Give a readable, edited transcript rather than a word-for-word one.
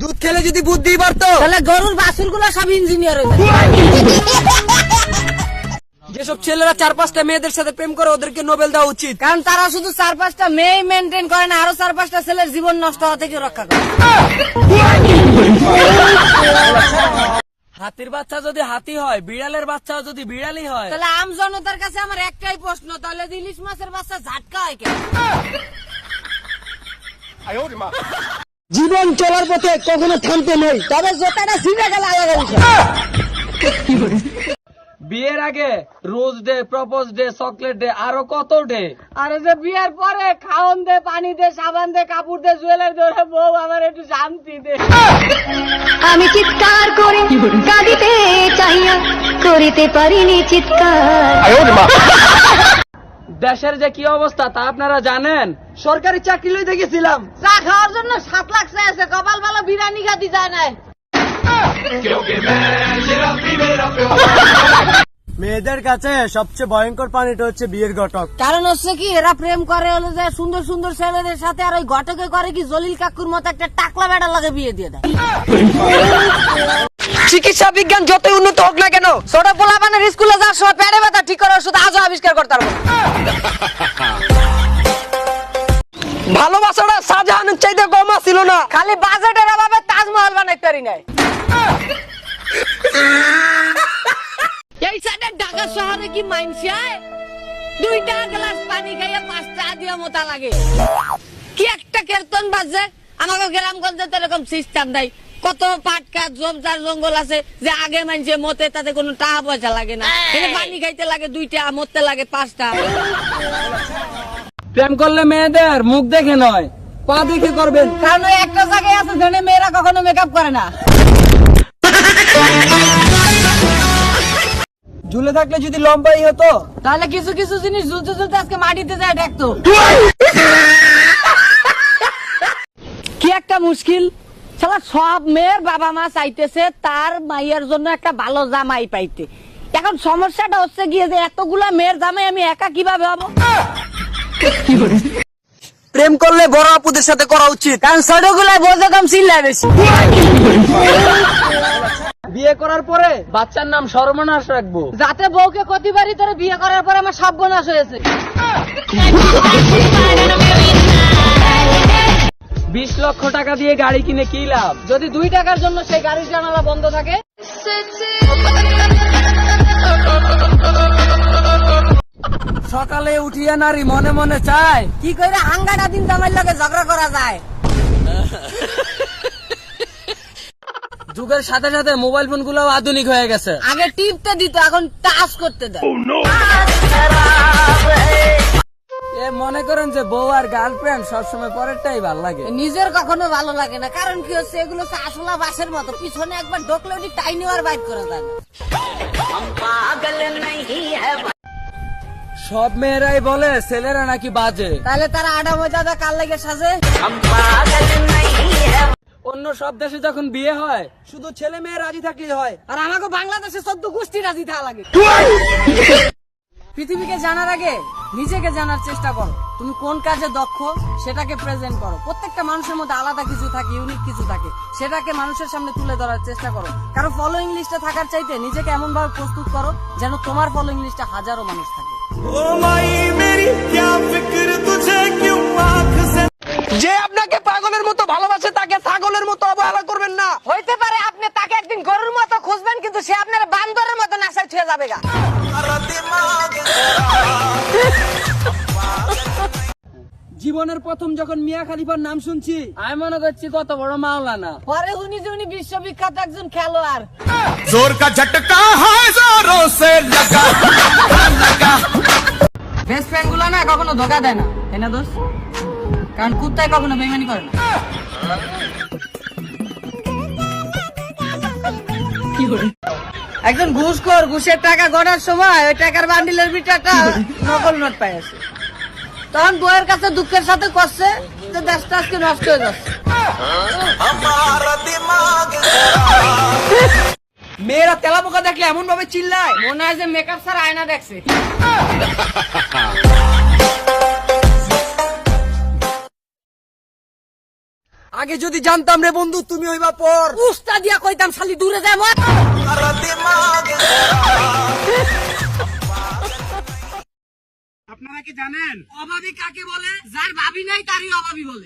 দুধ খেলে যদি বুদ্ধি বাড়তো তাহলে গরুর বাছুর গুলো সব ইঞ্জিনিয়ার হয়ে যাবে। যেসব ছেলেরা 4-5টা মেয়েদের সাথে প্রেম করে ওদেরকে নোবেল দেওয়া উচিত, কারণ তারা শুধু 4-5টা মেয়ে মেনটেন করে না, আরো 4-5টা ছেলের জীবন নষ্ট হওয়া থেকে রক্ষা করে। হাতির বাচ্চা যদি হাতি হয়, বিড়ালের বাচ্চা যদি বিড়ালই হয়, তাহলে আম জনতার কাছে আমার একটাই প্রশ্ন, তাহলে ইলিশ মাছের বাচ্চা ঝাটকা হয় কেন? জীবন চলার পথে কখনো থামতে নেই, তবে জোতাটা ছিঁড়ে গেলে আলাদা বিষয়। বিয়ের আগে rose day, propose day, chocolate day, আরো কত ডে। আরে যে বিয়ের পরে খাওন দে, পানি দে, সাবান দে, কাপড় দে, জুয়েলারি দে, বউ আমার একটু শান্তি দে। আমি চিৎকার করে কাঁদিতে চাইয়া করিতে পারিনি চিৎকার। দেশের যে কি অবস্থা তা আপনারা জানেন। সরকারি চাকরি লইতে গেছিলাম, চা খাওয়ার জন্য 7 লাখ চাইছে, কপাল ভালো বিরিয়ানি খাতে যায় নাই। মেয়েদের কাছে সবচেয়ে ভয়ঙ্কর প্রাণীটা হচ্ছে বিয়ের ঘটক। কারণ হচ্ছে কি, এরা প্রেম করে হলো যে সুন্দর সুন্দর ছেলেদের সাথে, আর ওই ঘটকে করে কি জলিল কাকুর মতো একটা টাকলা বেড়া লাগে বিয়ে দিয়ে দেয়। চিকিৎসা বিজ্ঞান যতই উন্নত হোক না কেন, ছোট পোলাপানের স্কুলে যাওয়ার সময় পেটে ব্যথা ঠিক করার ওষুধ আজও আবিষ্কার করতে পারবো না। ভালোবাসাটা শাহজাহানের চাইতে কম ছিল না। খালি বাজেটের অভাবে তাজমহল বানাইতে পারি নাই। এই সাইডে ঢাকা শহরে কি মাইনছে 2টা গ্লাস পানি খাইয়া 5 টাকা দিয়ে মোটা লাগে। কি একটা কীর্তন বাজে। আমাকে গ্রামগঞ্জে তো এরকম সিস্টেম নাই। কত পাট কাঠ জমজার জঙ্গল আছে যে আগে মানছে মতে, তাতে কোনো টাকা পয়সা লাগে না। এখানে পানি খাইতে লাগে 2টা, মরতে লাগে 5টা। প্রেম করলে মেয়েদের মুখ দেখে নয়, পা দেখে করবেন। কারণ ওই একটা জায়গায় আছে যেখানে মেয়েরা কখনো মেকআপ করে না। ঝুলে থাকলে যদি লম্বাই হতো, তাহলে কিছু কিছু জিনিস ঝুলতে ঝুলতে আজকে মাটিতে যায় দেখতো। কি একটা মুশকিল। শালা সব মেয়ের বাবা মা চাইতেছে তার মাইয়ের জন্য একটা ভালো জামাই পাইতে। এখন সমস্যাটা হচ্ছে গিয়ে যে এতগুলা মেয়ের জামাই আমি একা কিভাবে হবো? প্রেম করলে বড় আপুদের সাথে করা উচিত, কারণ ছোটগুলা বোঝে কম, চিল্লায় বেশি। বিয়ে করার পরে বাচ্চার নাম সর্বনাশ রাখবো, যাতে বউকে কতিবারই তোরে বিয়ে করার পরে আমার সব বোনাস হয়েছে। 20 লক্ষ টাকা দিয়ে গাড়ি কিনে কি লাভ, যদি 2 টাকার জন্য সেই গাড়ির জানালা বন্ধ থাকে। সকালে উঠিয়া নারী মনে মনে চায় কি করে হাঙ্গাটা দিন জামাইর লাগে ঝগড়া করা যায়। যুগের সাথে সাথে মোবাইল ফোন গুলো আধুনিক হয়ে গেছে। আগে টিপতে দিত, এখন টাচ করতে দেয়। এ মনে করেন যে বউ আর গার্লফ্রেন্ড সবসময় পরেরটাই ভালো লাগে, নিজের কখনো ভালো লাগে না। কারণ কি হচ্ছে, এগুলো হচ্ছে আসলা বাসের মতো, পিছনে একবার ঢোকলে ওটি টাই নেওয়ার বাইর করা যায় না। সব মেয়েরাই বলে ছেলেরা নাকি বাজে, তাহলে তারা আডা মজাদা কার লাগে সাজে। অন্য সব দেশে যখন বিয়ে হয় শুধু ছেলে মেয়ে রাজি থাকলে হয়, আর আমাকে বাংলাদেশে 14 গোষ্ঠী রাজি থাকা লাগে। পৃথিবীকে জানার আগে নিজেকে জানার চেষ্টা করো। তুমি কোন কাজে দক্ষ সেটাকে প্রেজেন্ট করো। প্রত্যেকটা মানুষের মধ্যে আলাদা কিছু থাকে, ইউনিক কিছু থাকে, সেটাকে মানুষের সামনে তুলে ধরার চেষ্টা করো। কারণ ফলোইং লিস্টে থাকার চাইতে নিজেকে এমন ভাবে প্রস্তুত করো যেন তোমার ফলোইং লিস্টে হাজারো মানুষ থাকে। যে আপনাকে পাগলের মতো ভালোবাসে তাকে ছাগলের মতো অবহেলা করবেন না। হইতে পারে আপনি তাকে একদিন গরুর মতো খুঁজবেন, কিন্তু সে আপনার বান্দরের মতো নাচাই ছুঁয়ে যাবে গা। জীবনের প্রথম যখন মিয়া খলিফার নাম শুনছি আমি মনে করছি কত বড় মাওলানা। পরে উনি যে উনি বিশ্ববিখ্যাত একজন খেলোয়াড়। जोर का झटका है जोरों से लगा लगा। বেস্ট ফ্রেন্ড গুলো না কখনো ধোকা দেয় না, তাই না দোস্ত? কারণ কুত্তায় কখনো বেইমানি করে না। একজন ঘুষখোর ঘুষের টাকা গড়ার সময় ওই টাকার বান্ডিলের ভিতরটা নকল নোট পাই আছে। তখন বউয়ের কাছে দুঃখের সাথে করছে যে দেশটা আজকে নষ্ট হয়ে যাচ্ছে। মেয়েরা তেলা পোকা দেখলে এমন ভাবে চিল্লায় মনে হয় যে মেকআপ ছাড়া আয়না দেখছে। আগে যদি জানতাম রে বন্ধু তুমি হইবা পর। উস্তা দিয়া কইতাম শালি দূরে যায় মত। আপনারা কি জানেন অভাবী কাকে বলে? যার ভাবি নাই তারই অভাবী বলে।